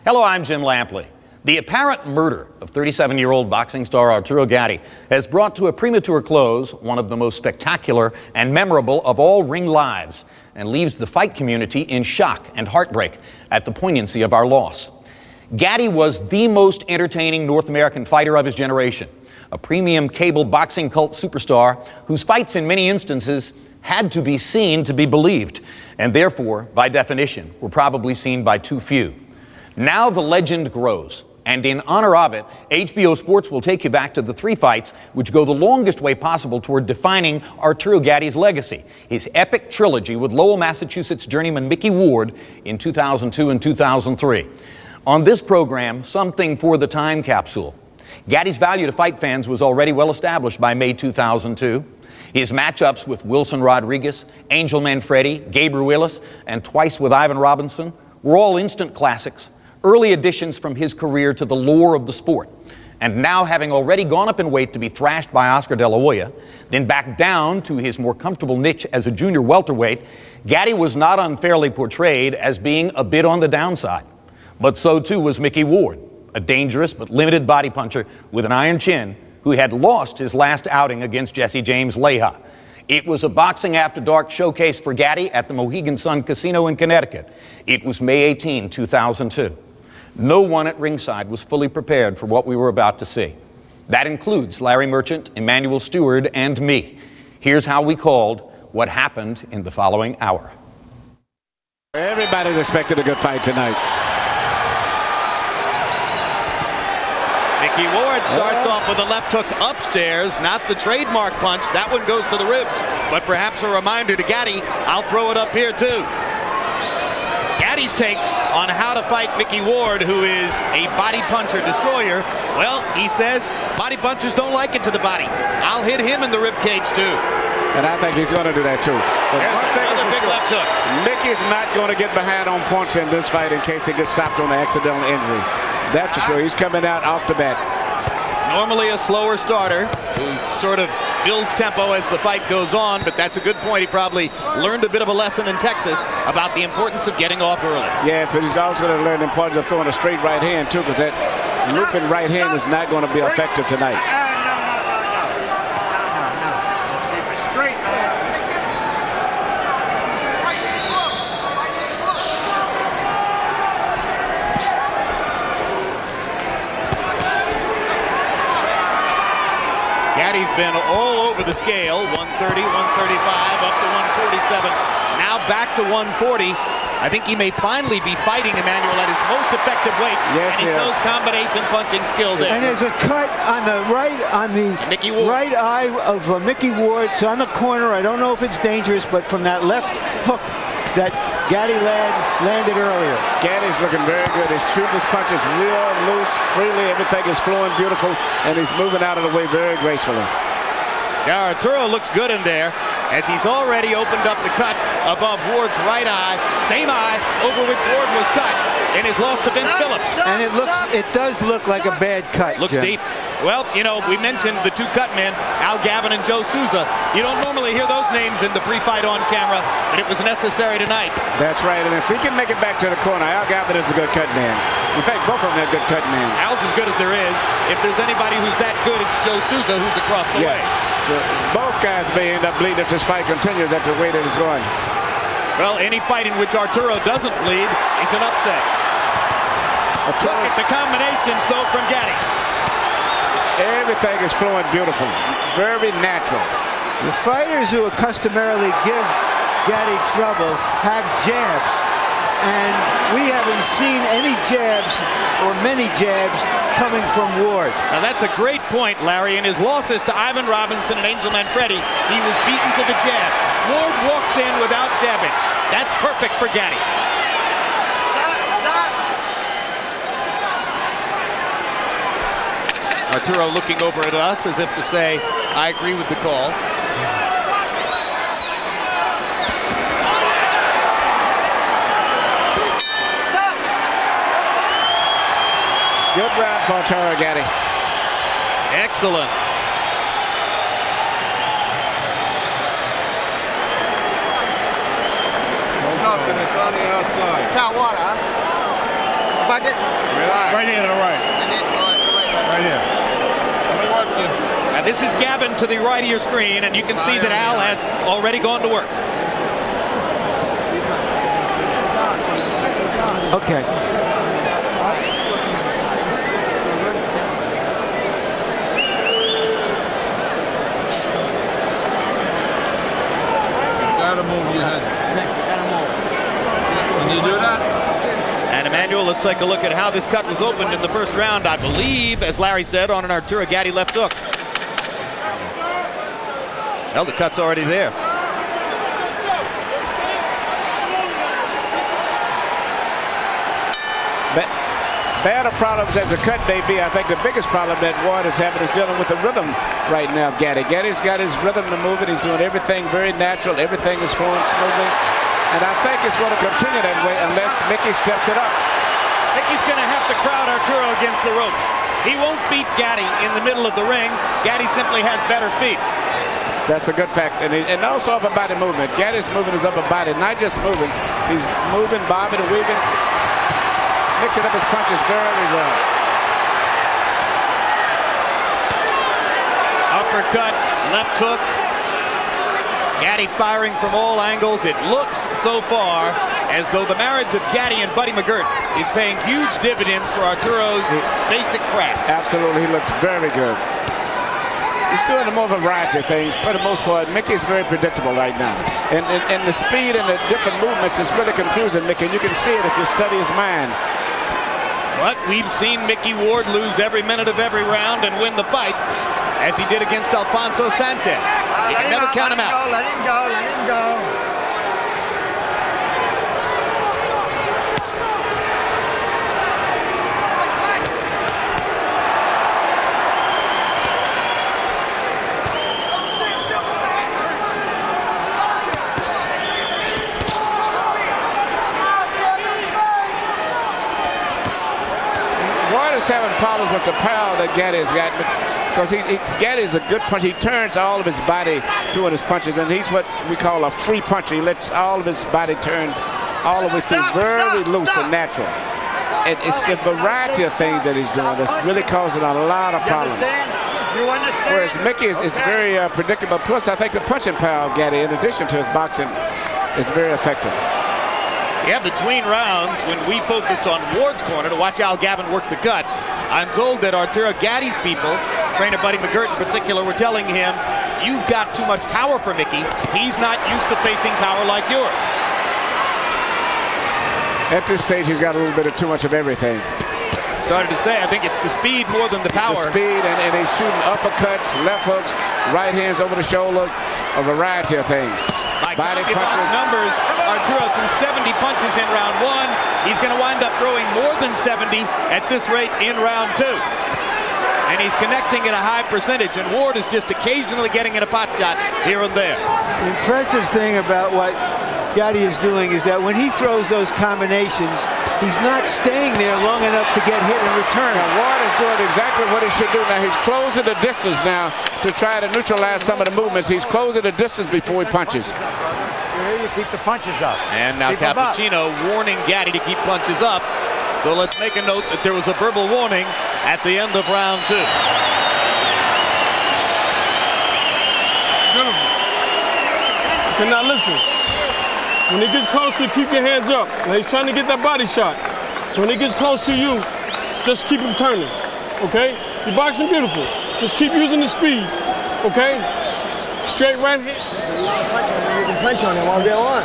Hello, I'm Jim Lampley. The apparent murder of 37-year-old boxing star Arturo Gatti has brought to a premature close one of the most spectacular and memorable of all ring lives, and leaves the fight community in shock and heartbreak at the poignancy of our loss. Gatti was the most entertaining North American fighter of his generation, a premium cable boxing cult superstar whose fights in many instances had to be seen to be believed, and therefore, by definition, were probably seen by too few. Now the legend grows, and in honor of it, HBO Sports will take you back to the three fights which go the longest way possible toward defining Arturo Gatti's legacy, his epic trilogy with Lowell, Massachusetts journeyman Micky Ward in 2002 and 2003. On this program, something for the time capsule. Gatti's value to fight fans was already well established by May 2002. His matchups with Wilson Rodriguez, Angel Manfredi, Gabriel Willis, and twice with Ivan Robinson were all instant classics, early additions from his career to the lore of the sport. And now, having already gone up in weight to be thrashed by Oscar De La Hoya, then back down to his more comfortable niche as a junior welterweight, Gatti was not unfairly portrayed as being a bit on the downside. But so too was Micky Ward, a dangerous but limited body puncher with an iron chin who had lost his last outing against Jesse James Leija. It was a Boxing After Dark showcase for Gatti at the Mohegan Sun Casino in Connecticut. It was May 18, 2002. No one at ringside was fully prepared for what we were about to see. That includes Larry Merchant, Emmanuel Stewart, and me. Here's how we called what happened in the following hour. Everybody's expected a good fight tonight. Micky Ward starts off with a left hook upstairs, not the trademark punch. That one goes to the ribs, but perhaps a reminder to Gatti, I'll throw it up here too. Gatti's take on how to fight Micky Ward, who is a body puncher destroyer. Well, he says body punchers don't like it to the body. I'll hit him in the rib cage too. And I think he's going to do that too. But there's another big left hook. Micky's not going to get behind on points in this fight in case he gets stopped on an accidental injury. That's for sure. He's coming out off the bat. Normally a slower starter who sort of builds tempo as the fight goes on, but that's a good point. He probably learned a bit of a lesson in Texas about the importance of getting off early. Yes, but he's also going to learn the importance of throwing a straight right hand too, because that looping right hand is not going to be effective tonight. No. Let's keep it straight, man. Gatti's been all over the scale, 130, 135, up to 147, now back to 140. I think he may finally be fighting Emmanuel at his most effective weight. Yes, and he shows combination punching skill there. And there's a cut on the right right eye of Micky Ward. It's on the corner. I don't know if it's dangerous, but from that left hook that Gatti landed earlier. Gatti's looking very good. His shooting punches real loose, freely. Everything is flowing beautiful, and he's moving out of the way very gracefully. Yeah, Arturo looks good in there, as he's already opened up the cut above Ward's right eye, same eye over which Ward was cut in his loss to Vince Phillips. And it does look like a bad cut. Looks Jim. deep. Well, you know, we mentioned the two cut men, Al Gavin and Joe Souza. You don't normally hear those names in the pre-fight on camera, but it was necessary tonight. That's right, and if he can make it back to the corner, Al Gavin is a good cut man. In fact, both of them are good cut men. Al's as good as there is. If there's anybody who's that good, it's Joe Souza, who's across the way. So both guys may end up bleeding if this fight continues at the way that it's going. Well, any fight in which Arturo doesn't bleed is an upset. Look at the combinations, though, from Gatti. Everything is flowing beautiful, very natural. The fighters who customarily give Gatti trouble have jabs, and we haven't seen any jabs or many jabs coming from Ward. Now that's a great point, Larry. In his losses to Ivan Robinson and Angel Manfredi, he was beaten to the jab. Ward walks in without jabbing. That's perfect for Gatti. Arturo looking over at us as if to say, I agree with the call. Good round for Arturo Gatti. Excellent. Nothing, it's on the outside. Got what, huh? bucket? Right here to the right. Right here. Now this is Gavin to the right of your screen, and you can see that Al has already gone to work. Okay. Gotta move your head. Can you do that? And Emmanuel, let's take a look at how this cut was opened in the first round. I believe, as Larry said, on an Arturo Gatti left hook. Well, the cut's already there. Bad of problems as a cut may be, I think the biggest problem that Ward is having is dealing with the rhythm right now. Gatti's got his rhythm to move it. He's doing everything very natural. Everything is flowing smoothly. And I think it's going to continue that way unless Micky steps it up. Micky's going to have to crowd Arturo against the ropes. He won't beat Gatti in the middle of the ring. Gatti simply has better feet. That's a good fact. And also upper body movement. Gatti's moving his upper body, not just moving. He's moving, bobbing, and weaving. Mixing up his punches very well. Uppercut, left hook. Gatti firing from all angles. It looks so far as though the marriage of Gatti and Buddy McGirt is paying huge dividends for Arturo's basic craft. Absolutely, he looks very good. He's doing a more variety of things. For the most part, Micky's very predictable right now. And the speed and the different movements is really confusing Micky. And you can see it if you study his mind. But we've seen Micky Ward lose every minute of every round and win the fight, as he did against Alfonso Sanchez. You can never count him out. Let him go, let him go. Having problems with the power that Gatti's got, because Gatti's a good puncher. He turns all of his body through in his punches, and he's what we call a free puncher. He lets all of his body turn all the way through, very loose and natural. And it's the variety of things that he's doing that's really causing a lot of problems. You understand? Whereas Micky is very predictable. Plus, I think the punching power of Gatti, in addition to his boxing, is very effective. Yeah, between rounds, when we focused on Ward's corner to watch Al Gavin work the cut, I'm told that Arturo Gatti's people, trainer Buddy McGirt in particular, were telling him, you've got too much power for Micky. He's not used to facing power like yours. At this stage, he's got a little bit of too much of everything. Started to say, I think it's the speed more than the power. The speed, and he's shooting uppercuts, left hooks, right hands over the shoulder, a variety of things. By body punches. Numbers, Arturo threw 70 punches in round one. He's going to wind up throwing more than 70 at this rate in round two. And he's connecting at a high percentage, and Ward is just occasionally getting in a pot shot here and there. The impressive thing about what Gatti is doing is that when he throws those combinations, he's not staying there long enough to get hit in return. Now, Ward is doing exactly what he should do. Now, he's closing the distance now to try to neutralize some of the movements. He's closing the distance before he punches. Here you keep the punches up. And now Cappuccino warning Gatti to keep punches up. So let's make a note that there was a verbal warning at the end of round two. Beautiful. Okay, now listen. When he gets close to you, keep your hands up. Now he's trying to get that body shot. So when he gets close to you, just keep him turning, okay? You're boxing beautiful. Just keep using the speed, okay? Straight right hand. You can punch on him all day long.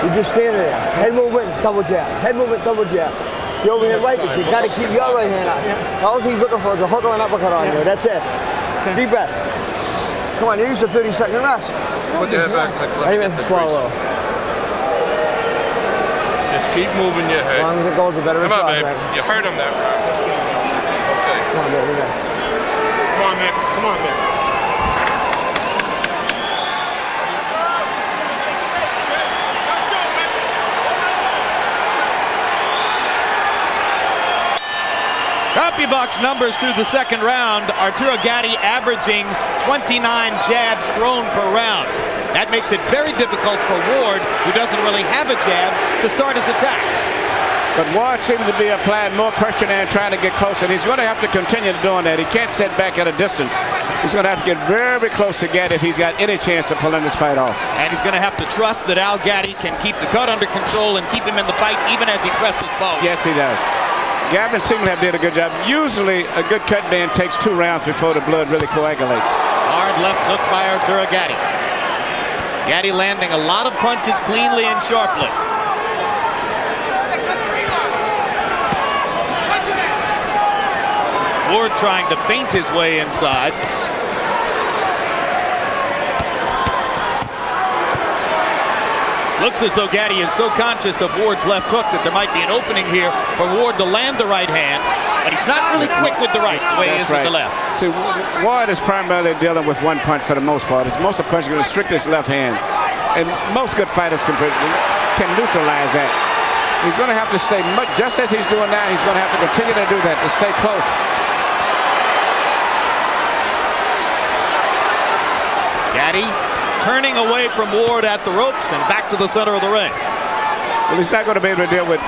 You just stand there. Head movement, double jab. Head movement, double jab. The overhand right, you got to keep your right hand out. All he's looking for is a hook or an uppercut on you. That's it. Deep breath. Come on, use the 30-second rest. Put your head back. Amen. Swallow. Just keep moving your head. As long as it goes, the better Come on, babe. right? You heard him there. Okay. Come on, baby. Come on, man. Come on, man. CompuBox numbers through the second round. Arturo Gatti averaging 29 jabs thrown per round. That makes it very difficult for Ward, who doesn't really have a jab, to start his attack. But Ward seems to be applying more pressure now and trying to get closer. And he's going to have to continue doing that. He can't sit back at a distance. He's going to have to get very close to Gatti if he's got any chance of pulling this fight off. And he's going to have to trust that Al Gatti can keep the cut under control and keep him in the fight even as he presses both. Yes, he does. Gavin seems to have did a good job. Usually a good cut man takes 2 rounds before the blood really coagulates. Hard left hook by Arturo Gatti. Gatti landing a lot of punches cleanly and sharply. Ward trying to feint his way inside. Looks as though Gatti is so conscious of Ward's left hook that there might be an opening here for Ward to land the right hand, but he's not really quick with the right the way he is with the left. See, Ward is primarily dealing with one punch for the most part. Most of the punches are going to restrict his left hand, and most good fighters can neutralize that. He's going to have to stay just as he's doing now. He's going to have to continue to do that to stay close. Gatti turning away from Ward at the ropes and back to the center of the ring. Well, he's not going to be able to deal with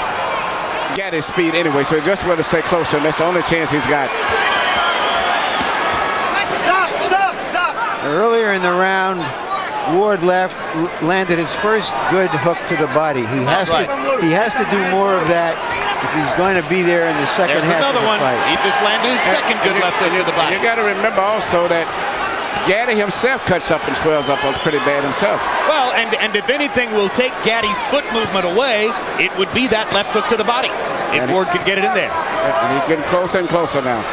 Gatti's speed anyway, so he's just going to stay closer, and that's the only chance he's got. Stop! Earlier in the round, Ward landed his first good hook to the body. He has to do more of that if he's going to be there in the second half of the fight. He just landed his second good left hook to the body. You got to remember also that Gatti himself cuts up and swells up pretty bad himself. Well, and if anything will take Gatti's foot movement away, it would be that left hook to the body, if Ward could get it in there. And he's getting closer and closer now.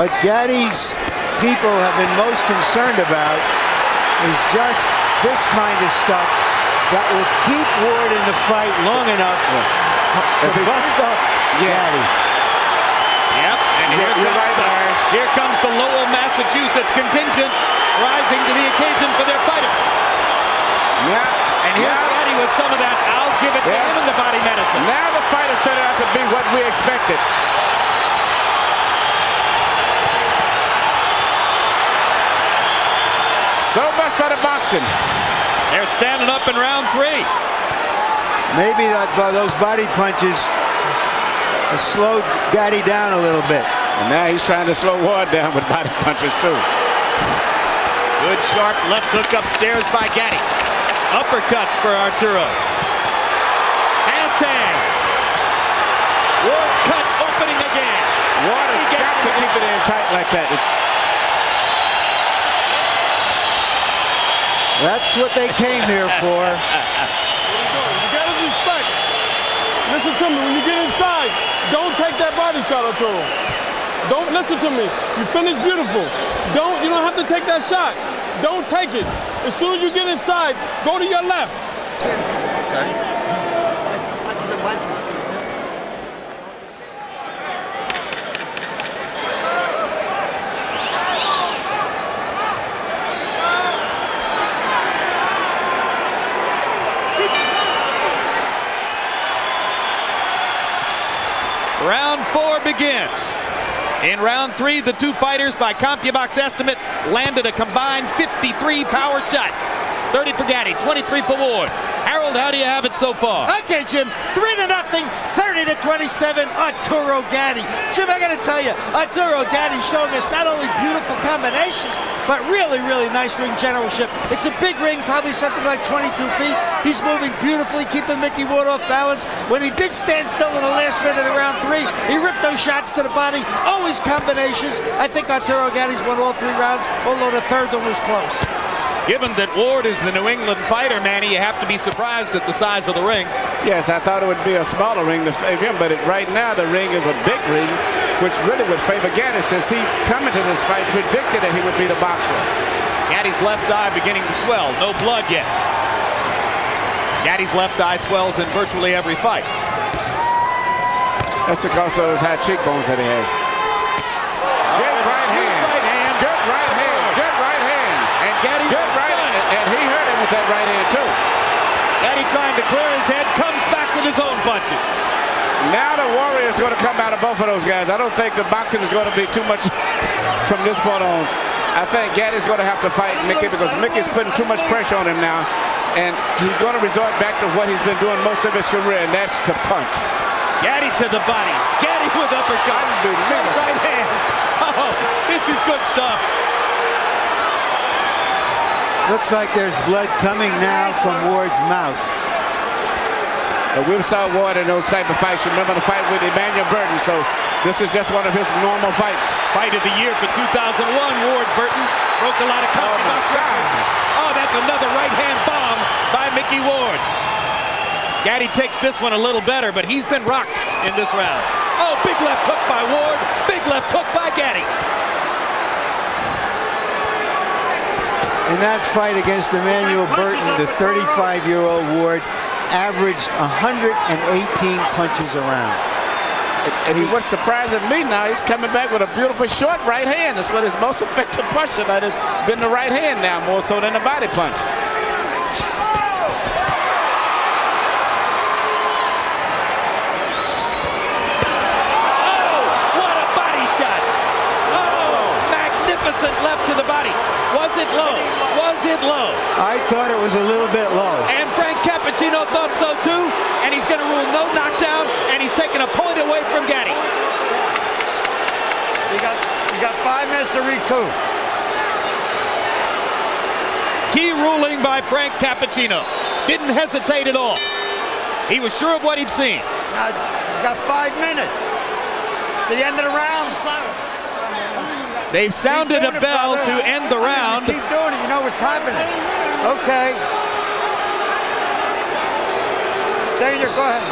What Gatti's people have been most concerned about is just this kind of stuff that will keep Ward in the fight long enough to bust up Gatti. Yep, and here comes the Lowell, Massachusetts contingent rising to the occasion for their fighter. Yeah. And here's Gatti with some of that. I'll give it to him in the body medicine. Now the fight has turned out to be what we expected. So much for the boxing. They're standing up in round 3. Maybe those body punches slowed Gatti down a little bit. And now he's trying to slow Ward down with body punches too. Good sharp left hook upstairs by Gatti. Uppercuts for Arturo. Fast hands. Ward's cut opening again. Ward has got to keep it in tight like that. That's what they came here for. You got his respect. Listen to me, when you get inside, don't take that body shot, Arturo. Don't listen to me. You finish beautiful. You don't have to take that shot. Don't take it. As soon as you get inside, go to your left. Okay. Round 4 begins. In round 3, the two fighters, by CompuBox estimate, landed a combined 53 power shots. 30 for Gatti, 23 for Ward. Harold, how do you have it so far? Okay, Jim, 3-0, 30-27, Arturo Gatti. Jim, I got to tell you, Arturo Gatti showing us not only beautiful combinations, but really, really nice ring generalship. It's a big ring, probably something like 22 feet. He's moving beautifully, keeping Micky Ward off balance. When he did stand still in the last minute of round 3, he ripped those shots to the body, always combinations. I think Arturo Gatti's won all 3 rounds, although the third one was close. Given that Ward is the New England fighter, Manny, you have to be surprised at the size of the ring. Yes, I thought it would be a smaller ring to favor him, but right now the ring is a big ring, which really would favor Gatti since he's coming to this fight predicted that he would be the boxer. Gatti's left eye beginning to swell. No blood yet. Gatti's left eye swells in virtually every fight. That's because of those high cheekbones that he has. Good right hand. Good right hand. Good right hand. And Gatti good right hand. And he hurt him with that right hand too. Gatti trying to clear his head, comes back with his own punches. Now the Warrior is going to come out of both of those guys. I don't think the boxing is going to be too much from this point on. I think Gatti's going to have to fight Micky because Micky's putting too much pressure on him now. And he's going to resort back to what he's been doing most of his career, and that's to punch. Gatti to the body. Gatti with uppercut. Straight right hand. Oh, this is good stuff. Looks like there's blood coming now from Ward's mouth. We saw Ward in those type of fights. You remember the fight with Emmanuel Burton, so this is just one of his normal fights. Fight of the year for 2001, Ward Burton broke a lot of country box records. Oh, that's another right-hand bomb by Micky Ward. Gatti takes this one a little better, but he's been rocked in this round. Oh, big left hook by Ward, big left hook by Gatti. In that fight against Emmanuel Burton, the 35-year-old Ward averaged 118 punches around. And what's surprising me now, he's coming back with a beautiful short right hand. That's what his most effective punch tonight has been, the right hand now, more so than the body punch. Oh, what a body shot. Oh, magnificent left to the body. Was it low? Was it low? I thought it was a little bit low. And Frank Cappuccino thought so too, and he's going to rule no knockdown, and he's taking a point away from Gatti. You got 5 minutes to recoup. Key ruling by Frank Cappuccino. Didn't hesitate at all. He was sure of what he'd seen. Now, you got 5 minutes. To the end of the round. They've sounded a bell to end the round. Keep doing it. You know what's happening. Okay. Daniel, go ahead.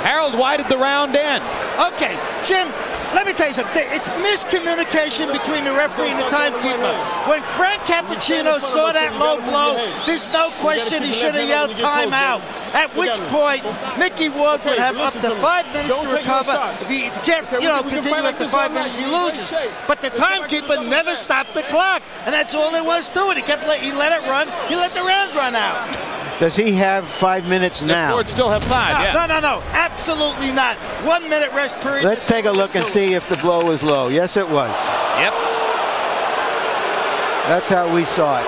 Harold, why did the round end? Okay, Jim, let me tell you something. It's miscommunication between the referee and the timekeeper. When Frank Cappuccino saw that low blow, there's no question he should have yelled timeout. At which point, Micky Ward would have up to 5 minutes to recover. If he can't, continue after 5 minutes, he loses. But the timekeeper never stopped the clock, and that's all there was to it. He let it run. He let the round run out. Does he have 5 minutes now? Ward still have 5, yeah. No, absolutely not. 1 minute rest period. Let's take a look and see if the blow was low. Yes, it was. Yep. That's how we saw it.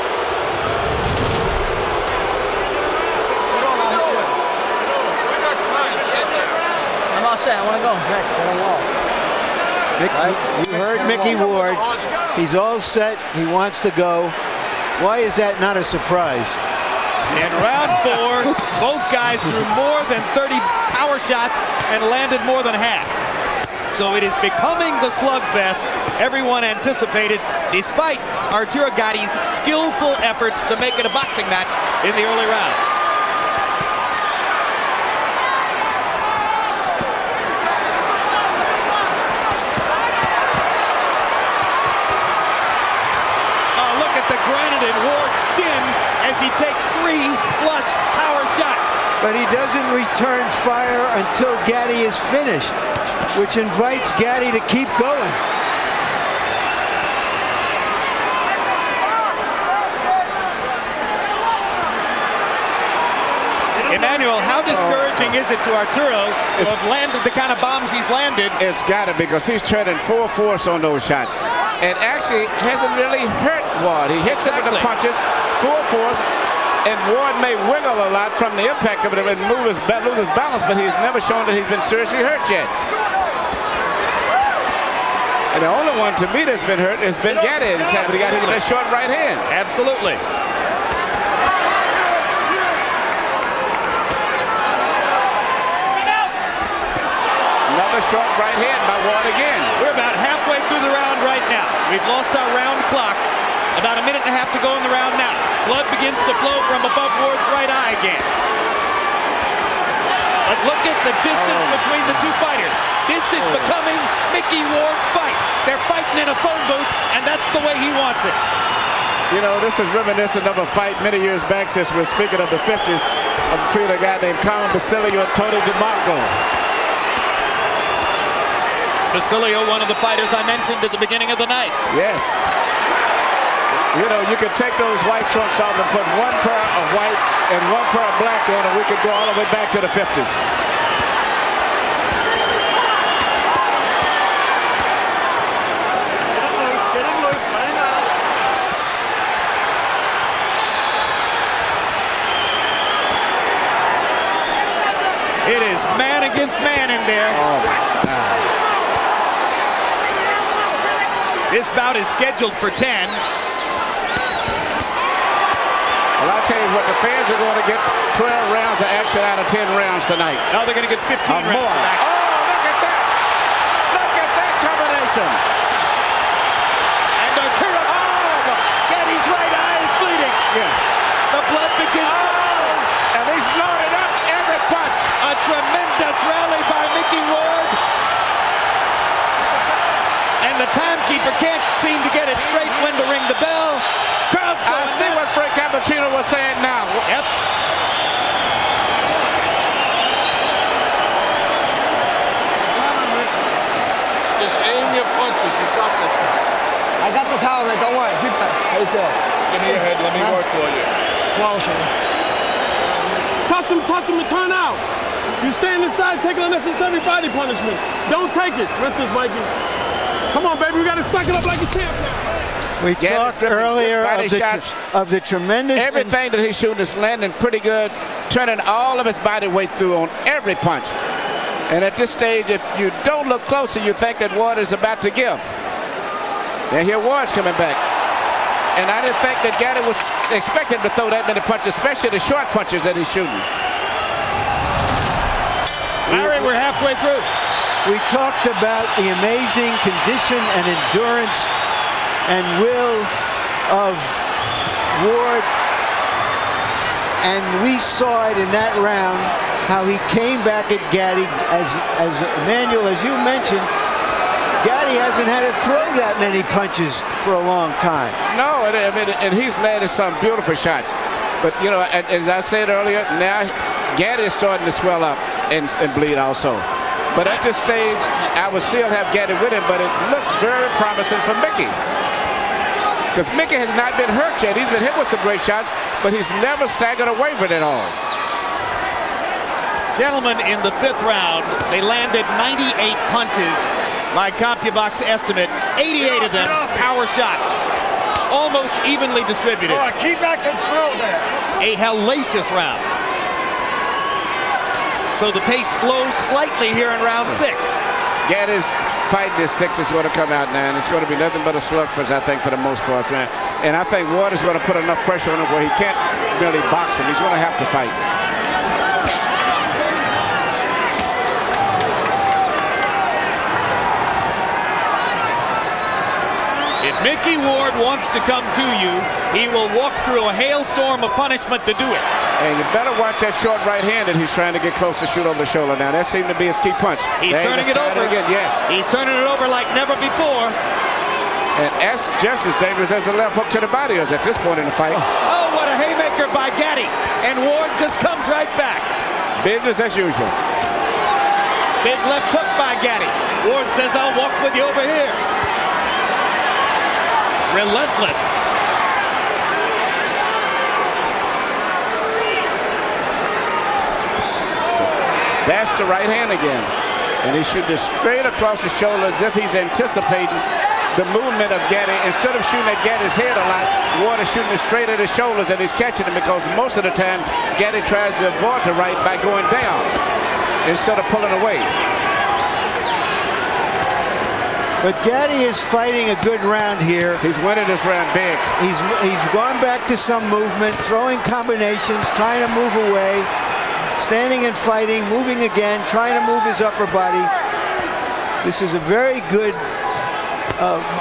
I'm all set. I want to go. You heard Micky Ward. He's all set. He wants to go. Why is that not a surprise? In round 4, both guys threw more than 30 power shots and landed more than half. So it is becoming the slugfest everyone anticipated, despite Arturo Gatti's skillful efforts to make it a boxing match in the early rounds. Oh, look at the granite in Ward's chin as he takes 3 flush power shots. But he doesn't return fire until Gatti is finished, which invites Gatti to keep going. Emmanuel, how discouraging is it to Arturo to have landed the kind of bombs he's landed? It's got to, because he's turning full force on those shots. It actually hasn't really hurt Ward. He hits him with the punches, full force, and Ward may wiggle a lot from the impact of it and lose his balance, but he's never shown that he's been seriously hurt yet. And the only one to me that's been hurt has been Gatti, but he got hit with that short right hand. Absolutely. Another short right hand by Ward again. We're about halfway through the round right now. We've lost our round clock. About a minute and a half to go in the round now. Blood begins to flow from above Ward's right eye again. But look at the distance between the two fighters. This is becoming Micky Ward's fight. They're fighting in a phone booth, and that's the way he wants it. You know, this is reminiscent of a fight many years back, since we're speaking of the 50s, between a guy named Colin Basilio and Tony DeMarco. Basilio, one of the fighters I mentioned at the beginning of the night. Yes. You know, you could take those white trunks off and put one pair of white and one pair of black on, and we could go all the way back to the 50s. Get him loose, let him out. is man against man in there. Oh, my God. This bout is scheduled for 10. Well, I'll tell you what, the fans are going to get 12 rounds of action out of 10 rounds tonight. No, they're going to get 15 rounds more. back. Oh, look at that. Look at that combination. And Arturo, Gatti's right eye is bleeding. Yeah. The blood begins to flow. And he's loaded up every punch. A tremendous rally by Micky Ward. And the timekeeper can't seem to get it straight when to ring the bell. Crowd's going I see what Frank Cappuccino was saying now. Yep. Just aim your punches. You got this. I got the towel, man. Don't worry. How you feel? Give me your head. Let me work for you. Close, man. Touch him, and turn out. You stay inside, take unnecessary body punishment. Don't take it. Princess Mikey. Come on, baby. We got to suck it up like a champ now. We talked earlier of the tremendous... Everything that he's shooting is landing pretty good, turning all of his body weight through on every punch. And at this stage, if you don't look closer, you think that Ward is about to give. And here Ward's coming back. And I didn't think that Gatti was expecting to throw that many punches, especially the short punches that he's shooting. Larry, we're halfway through. We talked about the amazing condition and endurance and will of Ward, and we saw it in that round how he came back at Gatti. As Emmanuel, as you mentioned, Gatti hasn't had to throw that many punches for a long time. No, and he's landed some beautiful shots. But, you know, as I said earlier, now Gatti is starting to swell up and bleed also. But at this stage, I would still have Gatti with him, but it looks very promising for Micky. Because Micky has not been hurt yet. He's been hit with some great shots, but he's never staggered or wavered at all. Gentlemen, in the 5th round, they landed 98 punches by CompuBox estimate. 88 of them power shots, almost evenly distributed. Oh, keep that control there. A hellacious round. So the pace slows slightly here in round 6. Gatti's fighting his sticks is going to come out now, and it's going to be nothing but a slugfest, I think, for the most part. And I think Ward is going to put enough pressure on him where he can't really box him. He's going to have to fight. If Micky Ward wants to come to you, he will walk through a hailstorm of punishment to do it. And you better watch that short right hand that he's trying to get close to shoot over the shoulder. Now, that seemed to be his key punch. He's turning it over. Again, yes. He's turning it over like never before. And that's just as dangerous as a left hook to the body is at this point in the fight. Oh, what a haymaker by Gatti. And Ward just comes right back. Business as usual. Big left hook by Gatti. Ward says, I'll walk with you over here. Relentless. That's the right hand again. And he's shooting straight across the shoulder as if he's anticipating the movement of Gatti. Instead of shooting at Gatti's head a lot, Ward is shooting straight at his shoulders, and he's catching him because most of the time Gatti tries to avoid the right by going down instead of pulling away. But Gatti is fighting a good round here. He's winning this round big. He's gone back to some movement, throwing combinations, trying to move away, standing and fighting, moving again, trying to move his upper body. This is a very good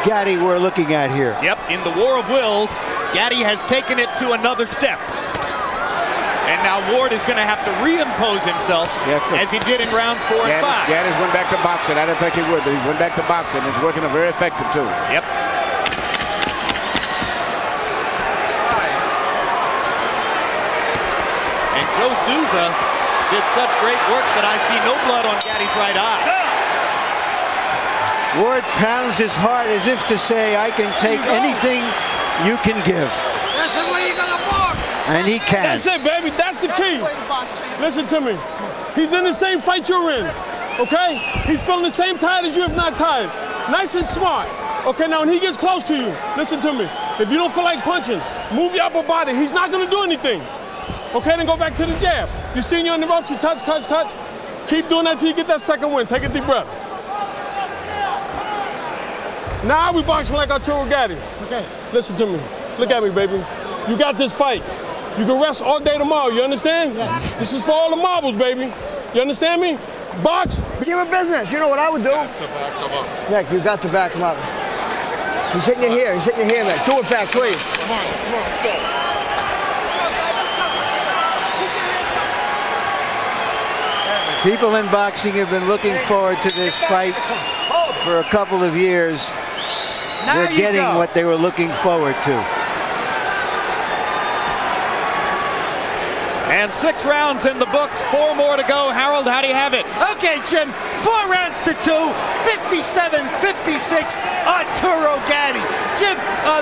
Gatti we're looking at here. Yep, in the war of wills, Gatti has taken it to another step. And now Ward is going to have to reimpose himself as he did in rounds 4 and 5. Gatti's went back to boxing. I didn't think he would, but he's went back to boxing. It's working very effective too. Yep. And Joe Souza did such great work that I see no blood on Gatti's right eye. Ward pounds his heart as if to say, I can take anything you can give. That's the way you're gonna box. And he can. That's it, baby. That's the key. Listen to me. He's in the same fight you're in. Okay? He's feeling the same tired as you, if not tired. Nice and smart. Okay, now when he gets close to you, listen to me. If you don't feel like punching, move your upper body. He's not gonna do anything. Okay, then go back to the jab. You seen you on the ropes, you touch, touch, touch. Keep doing that till you get that second win. Take a deep breath. Now we boxing like Arturo Gatti. Okay. Listen to me. Look at me, baby. You got this fight. You can rest all day tomorrow, you understand? Yes. This is for all the marbles, baby. You understand me? Box. Give him business. You know what I would do? Nick, you got to back him up. He's hitting you here. He's hitting you here, Nick. Do it back, please. Come on, let's go. People in boxing have been looking forward to this fight for a couple of years. They're getting what they were looking forward to. And 6 rounds in the books, 4 more to go. Harold, how do you have it? Okay, Jim, 4 rounds to 2, 57-56, Arturo Gatti. Jim,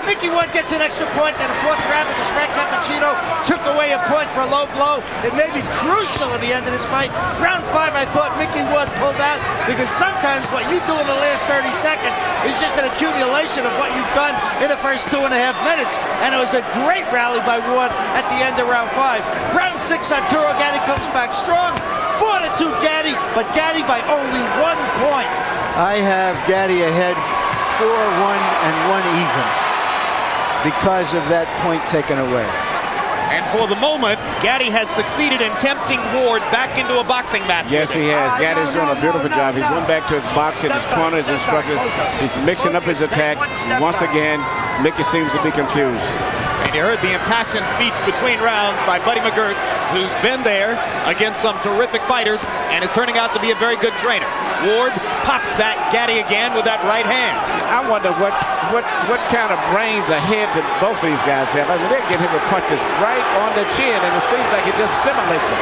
Micky Ward gets an extra point in the 4th round because Frank Cappuccino took away a point for a low blow. It may be crucial in the end of this fight. Round 5, I thought Micky Ward pulled out because sometimes what you do in the last 30 seconds is just an accumulation of what you've done in the first 2.5 minutes. And it was a great rally by Ward at the end of round 5. Round 6, Arturo Gatti comes back strong. 4-2 Gatti, but Gatti by only 1 point. I have Gatti ahead 4-1 and 1 even because of that point taken away. And for the moment, Gatti has succeeded in tempting Ward back into a boxing match. Yes, he has. Gatti's doing a beautiful job. He's went back to his boxing, his corner, his instructor. He's mixing up his attack. Once again, Micky seems to be confused. And you heard the impassioned speech between rounds by Buddy McGirt, who's been there against some terrific fighters and is turning out to be a very good trainer. Ward pops back Gatti again with that right hand. I wonder what kind of brains ahead did both of these guys have. I mean, they're getting hit with punches right on the chin, and it seems like it just stimulates them.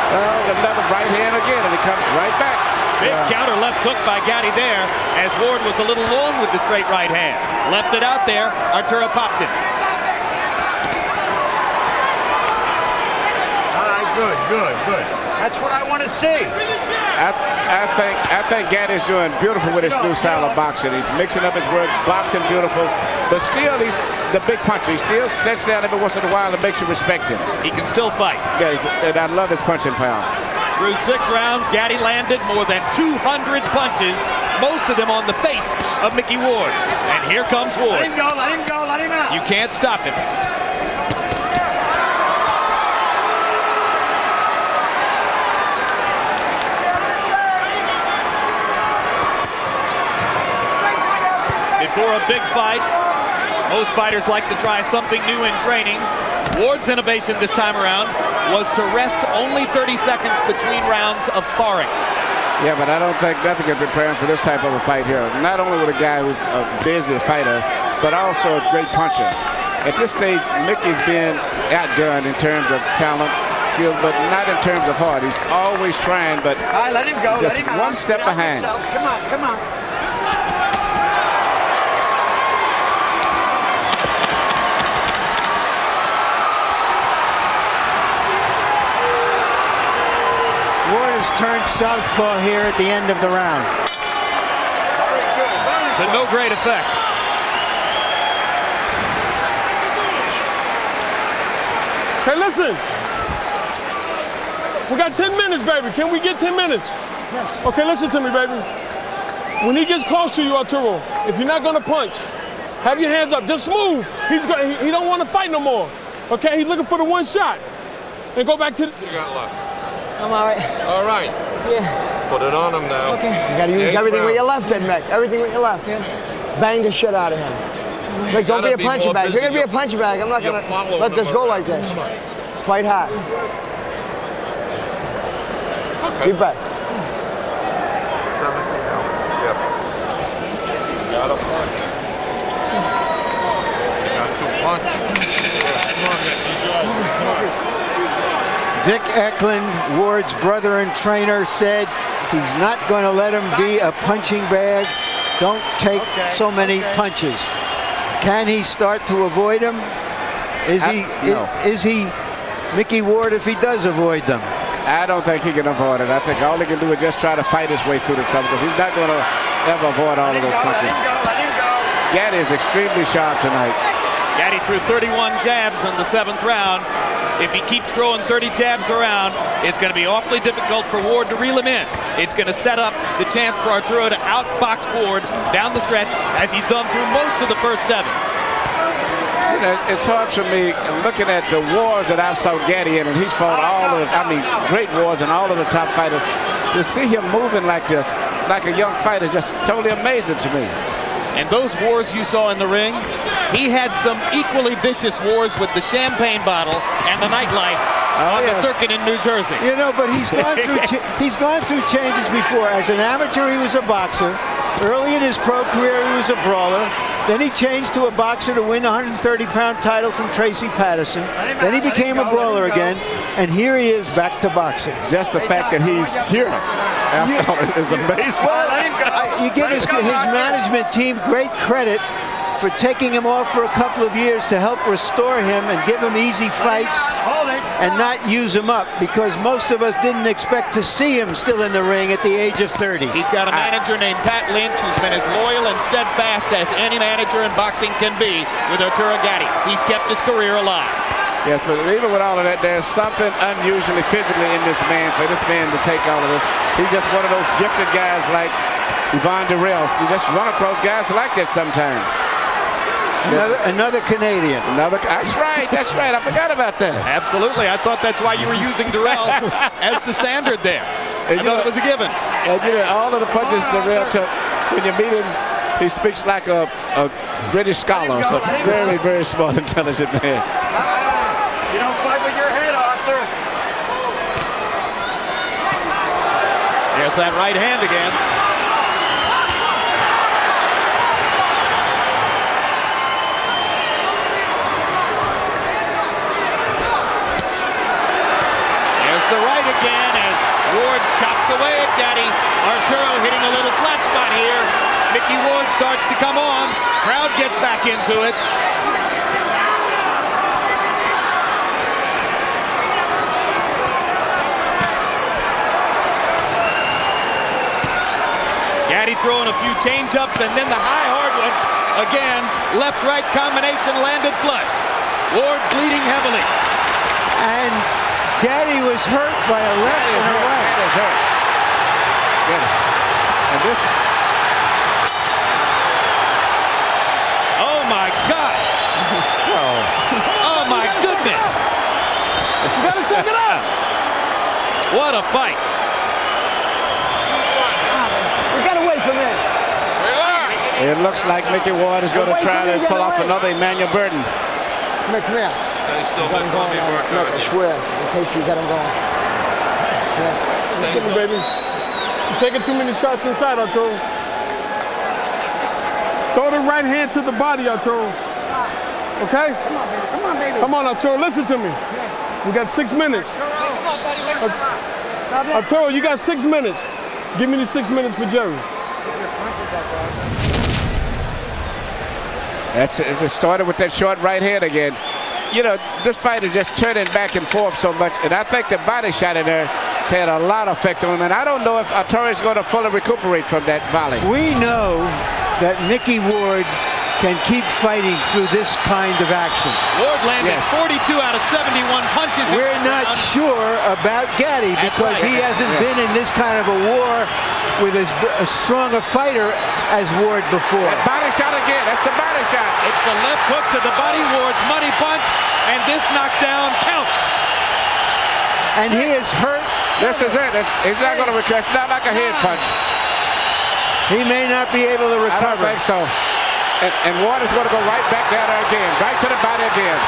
Well, there's another right hand again, and it comes right back. Big counter left hook by Gatti there, as Ward was a little long with the straight right hand. Left it out there, Arturo popped it. All right, good. That's what I want to see. I think Gatti's doing beautiful with his new style of boxing. He's mixing up his work, boxing beautiful, but still he's the big puncher. He still sits down every once in a while and makes you respect him. He can still fight. Yes, and I love his punching power. Through 6 rounds, Gatti landed more than 200 punches, most of them on the face of Micky Ward. And here comes Ward. Let him go, let him out. You can't stop him. Before a big fight, most fighters like to try something new in training. Ward's innovation this time around was to rest only 30 seconds between rounds of sparring. Yeah, but I don't think nothing can prepare him for this type of a fight here. Not only with a guy who's a busy fighter, but also a great puncher. At this stage, Micky's been outdone in terms of talent, skills, but not in terms of heart. He's always trying, but All right, let him go. just Let him one out. step Get out behind. yourselves. Come on. Ward has turned southpaw here at the end of the round. Very good. To no great effect. Hey, listen. We got 10 minutes, baby. Can we get 10 minutes? Yes. Okay, listen to me, baby. When he gets close to you, Arturo, if you're not gonna punch, have your hands up. Just move. He don't want to fight no more. Okay, he's looking for the 1 shot. And go back to the... You got left. I'm all right. All right. Yeah. Put it on him now. Okay. You got to use everything with your left hand, Mick. Everything with your left. Yeah. Bang the shit out of him. Mick, don't be a punching bag. If you're going to be a punching bag, I'm not going to let this go like this. Fight hard. Okay. Deep breath. 17 now. Yep. Got a punch. Got to punch. Come on, Nick. Dick Eklund, Ward's brother and trainer, said he's not going to let him be a punching bag. Don't take so many punches. Can he start to avoid them? Is he Micky Ward if he does avoid them? I don't think he can avoid it. I think all he can do is just try to fight his way through the trouble because he's not going to ever avoid all of those punches. Let him go. Gatti is extremely sharp tonight. Gatti threw 31 jabs in the 7th round. If he keeps throwing 30 jabs around, it's going to be awfully difficult for Ward to reel him in. It's going to set up the chance for Arturo to outbox Ward down the stretch, as he's done through most of the first 7. You know, it's hard for me looking at the wars that I saw Gatti in, and he's fought all of the, great wars and all of the top fighters. To see him moving like this, like a young fighter, just totally amazing to me. And those wars you saw in the ring, he had some equally vicious wars with the champagne bottle and the nightlife on the circuit in New Jersey. You know, but he's gone through changes before. As an amateur, he was a boxer. Early in his pro career, he was a brawler. Then he changed to a boxer to win a 130-pound title from Tracy Patterson. Then he became a brawler again, and here he is back to boxing. Just the fact that he's here is amazing. Well, you give his management team great credit for taking him off for a couple of years to help restore him and give him easy fights and not use him up, because most of us didn't expect to see him still in the ring at the age of 30. He's got a manager named Pat Lynch who's been as loyal and steadfast as any manager in boxing can be with Arturo Gatti. He's kept his career alive. Yes, but even with all of that, there's something unusually physically in this man, for this man to take all of this. He's just one of those gifted guys like Yvonne Durrell. You just run across guys like that sometimes. Another Canadian. That's right. I forgot about that. Absolutely. I thought that's why you were using Durrell as the standard there. I thought it was a given. And you know, all of the punches Durrell took, when you meet him, he speaks like a British scholar. So very, very smart, intelligent man. You don't fight with your head, Arthur. There's that right hand again. The right again as Ward chops away at Gatti. Arturo hitting a little flat spot here. Micky Ward starts to come on. Crowd gets back into it. Gatti throwing a few change-ups, and then the high hard one. Again, left-right combination landed flush. Ward bleeding heavily. And Gatti was hurt by a left and a right. That is hurt. Yes. And this. Oh my gosh. Oh my goodness. You gotta shake it up. What a fight. We gotta wait for a minute. Relax. It looks like Micky Ward is going to try to pull off another Emmanuel Burton. Come here. He's still been going I swear, in case you got him going. Listen, baby. You're taking too many shots inside, Arturo. Throw the right hand to the body, Arturo. Okay? Come on, baby. Come on, Arturo, listen to me. We got 6 minutes. Arturo, you got 6 minutes. Give me the 6 minutes for Jerry. It started with that short right hand again. You know, this fight is just turning back and forth so much, and I think the body shot in there had a lot of effect on him, and I don't know if Arturo is going to fully recuperate from that volley. We know that Micky Ward can keep fighting through this kind of action. Ward landed 42 out of 71 punches. We're not sure about Gatti because he hasn't been in this kind of a war with as strong a fighter as Ward before. That body shot again. That's the body shot. It's the left hook to the body. Ward's money punch, and this knockdown counts. And he is hurt. This is it. He's not going to recover. It's not like a head punch. He may not be able to recover. I don't think so. And Ward is going to go right back down there again. Right to the body again.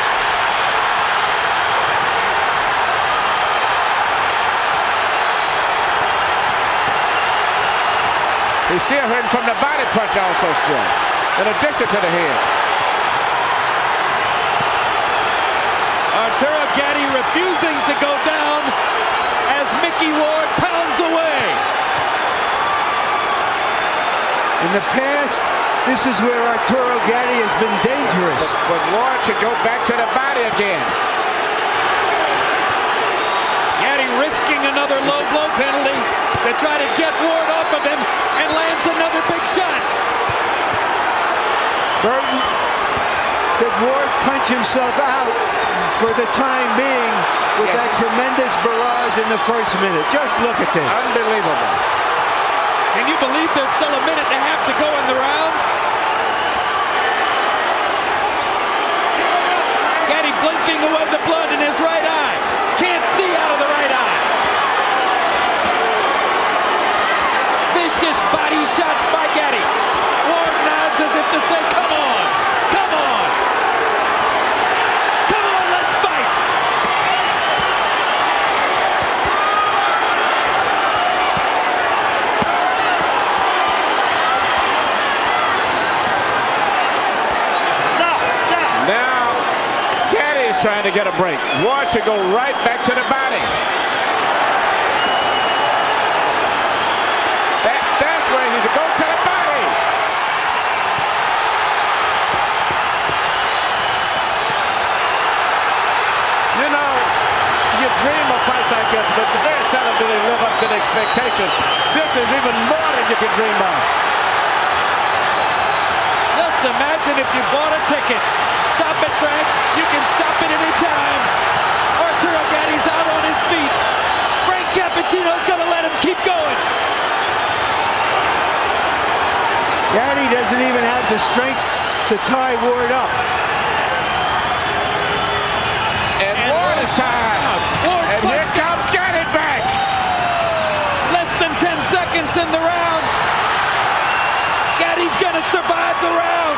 He's still hurting from the body punch also still, in addition to the head. Arturo Gatti refusing to go down as Micky Ward pounds away. In the past, this is where Arturo Gatti has been dangerous. But Ward should go back to the body again. Gatti risking another low blow penalty to try to get Ward off of him, and lands another big shot. Burton, did Ward punch himself out? for the time being with that tremendous barrage in the first minute. Just look at this. Unbelievable. Can you believe there's still a minute and a half to go in the round? Gatti blinking away the blood in his right eye. Can't see out of the right eye. Vicious body shots by Gatti. Ward nods as if to say, come on, come on. Come on, let's fight. Now, Gatti is trying to get a break. Ward should go right back to the body. That's where he's to go to the body. You know, you dream of fights like this, but very seldom do they live up to the expectation. This is even more than you could dream of. Just imagine if you bought a ticket. Stop it, Frank. You can stop it any time. Arturo Gatti's out on his feet. Frank Cappuccino's going to let him keep going. Gatti doesn't even have the strength to tie Ward up. And Ward is tied. And here comes Gatti back. Less than 10 seconds in the round. Gatti's going to survive the round.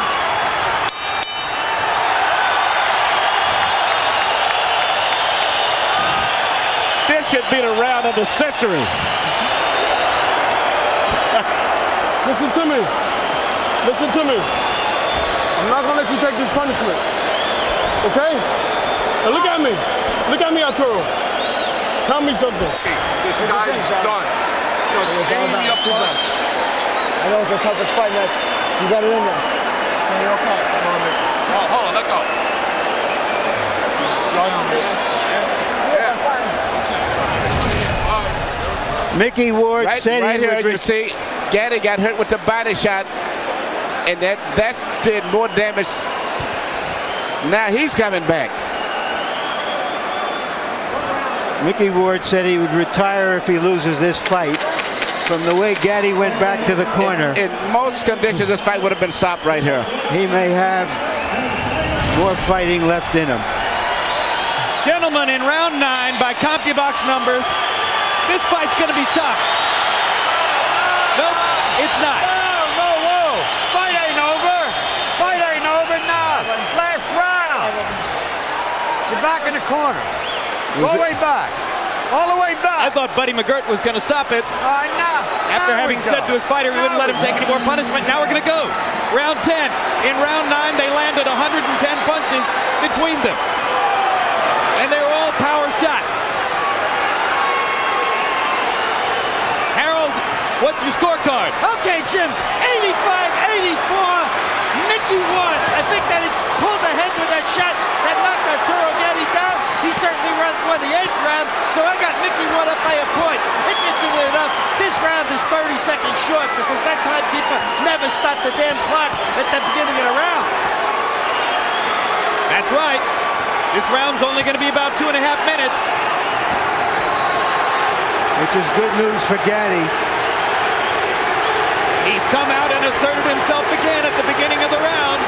This should be the round of the century. Listen to me. Listen to me. I'm not gonna let you take this punishment. Okay? Now look at me. Look at me, Arturo. Tell me something. This guy's done. I know it's the toughest fight, man. You got it in there. Hold on, let go. Micky Ward said right he here, would you see, Gatti got hurt with the body shot, and that did more damage. Now he's coming back. Micky Ward said he would retire if he loses this fight. From the way Gatti went back to the corner. In most conditions, this fight would have been stopped right here. He may have more fighting left in him. Gentlemen, in round 9, by CompuBox numbers, this fight's going to be stopped. Nope, it's not. Whoa. Fight ain't over. Fight ain't over now. Last round. You're back in the corner. Go way back. All the way back. I thought Buddy McGirt was going to stop it. I know. After having said to his fighter he wouldn't let him take any more punishment. Now we're going to go. Round 10. In round 9, they landed 110 punches between them. And they were all power shots. Harold, what's your scorecard? Okay, Jim, 85-84. Micky Ward, I think that it's pulled ahead with that shot that knocked Arturo Gatti down. He certainly won the 8th round, so I got Micky Ward up by a point. Interestingly enough, this round is 30 seconds short because that timekeeper never stopped the damn clock at the beginning of the round. That's right. This round's only going to be about 2.5 minutes. Which is good news for Gatti. He's come out and asserted himself again at the beginning of the round.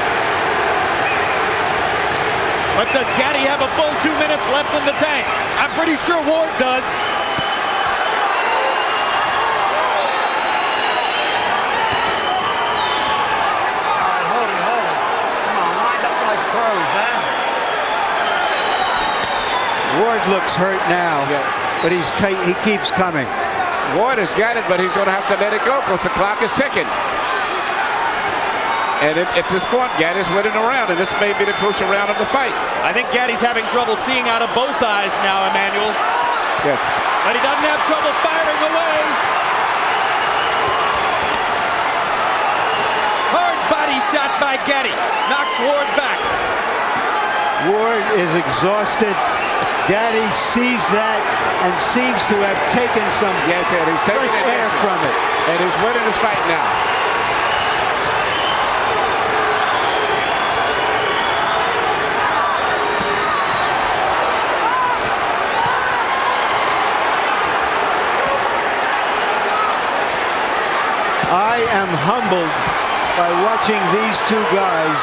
But does Gatti have a full 2 minutes left in the tank? I'm pretty sure Ward does. Hold it. Come on, lined up like pros, huh? Ward looks hurt now, but he keeps coming. Ward has got it, but he's going to have to let it go because the clock is ticking. And at this point, Gatti's winning the round, and this may be the crucial round of the fight. I think Gatti's having trouble seeing out of both eyes now, Emmanuel. Yes. But he doesn't have trouble firing away. Hard body shot by Gatti. Knocks Ward back. Ward is exhausted. Gatti sees that and seems to have taken some he's taking fresh air from it. And he's winning this fight now. I am humbled by watching these two guys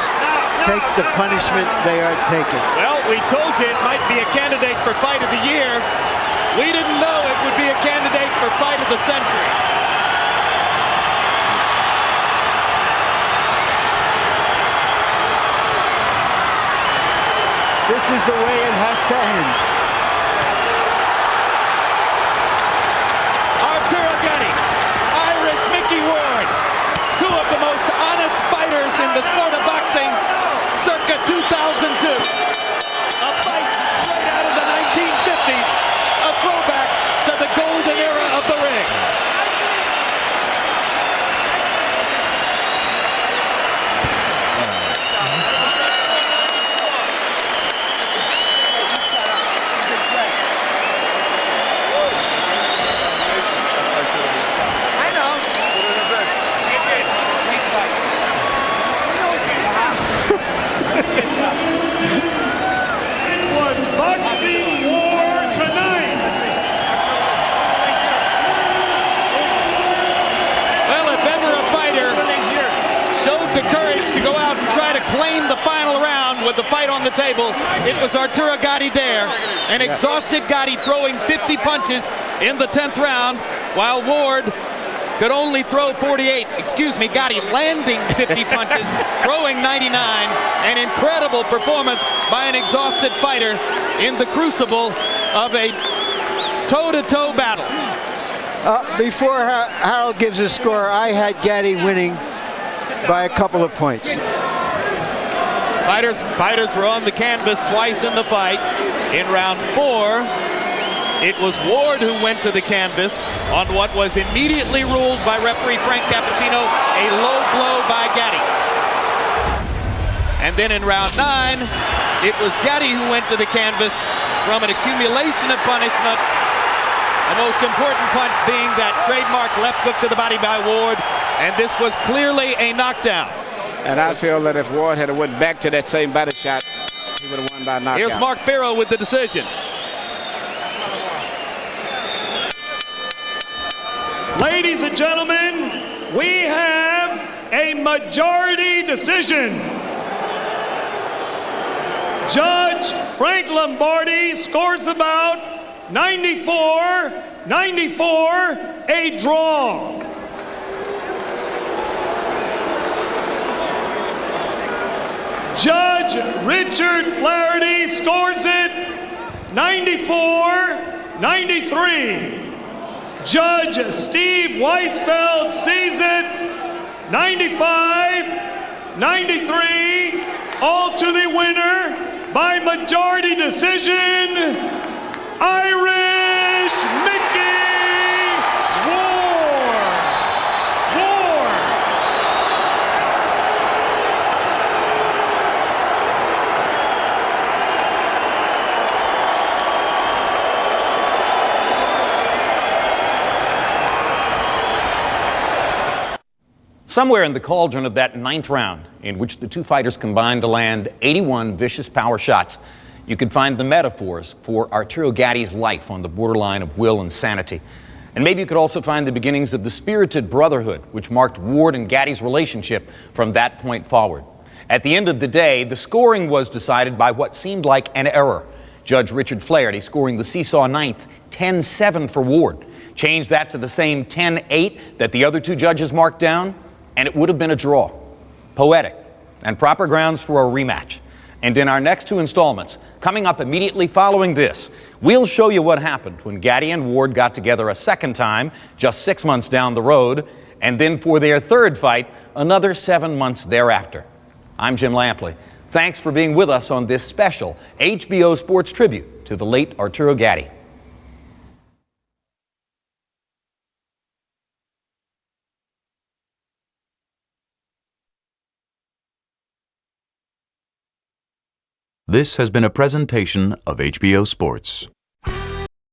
take the punishment they are taking. Well, we told you it might be a candidate for Fight of the Year. We didn't know it would be a candidate for Fight of the Century. This is the way it has to end. Arturo Gatti, Irish Micky Ward, two of the most honest fighters in the sport of boxing, circa 2002. A fight straight out of the 1950s, a throwback to the golden era of the ring. To go out and try to claim the final round with the fight on the table, it was Arturo Gatti there, an exhausted Gatti throwing 50 punches in the 10th round, while Ward could only throw 48. Excuse me, Gatti landing 50 punches, throwing 99. An incredible performance by an exhausted fighter in the crucible of a toe-to-toe battle. Before Harold gives a score, I had Gatti winning by a couple of points. Fighters were on the canvas twice in the fight. In round 4, it was Ward who went to the canvas on what was immediately ruled by referee Frank Cappuccino a low blow by Gatti. And then in round 9, it was Gatti who went to the canvas from an accumulation of punishment. The most important punch being that trademark left hook to the body by Ward. And this was clearly a knockdown. And I feel that if Ward had went back to that same body shot, he would have won by knockout. Here's Mark Beiro with the decision. Ladies and gentlemen, we have a majority decision. Judge Frank Lombardi scores the bout 94-94, a draw. Judge Richard Flaherty scores it 94-93. Judge Steve Weisfeld sees it 95-93. All to the winner by majority decision, Irish Micky Ward. Somewhere in the cauldron of that 9th round, in which the two fighters combined to land 81 vicious power shots, you could find the metaphors for Arturo Gatti's life on the borderline of will and sanity. And maybe you could also find the beginnings of the spirited brotherhood which marked Ward and Gatti's relationship from that point forward. At the end of the day, the scoring was decided by what seemed like an error. Judge Richard Flaherty scoring the seesaw 9th, 10-7 for Ward. Change that to the same 10-8 that the other two judges marked down, and it would have been a draw. Poetic, and proper grounds for a rematch. And in our next 2 installments, coming up immediately following this, we'll show you what happened when Gatti and Ward got together a second time, just 6 months down the road, and then for their 3rd fight, another 7 months thereafter. I'm Jim Lampley. Thanks for being with us on this special HBO Sports tribute to the late Arturo Gatti. This has been a presentation of HBO Sports.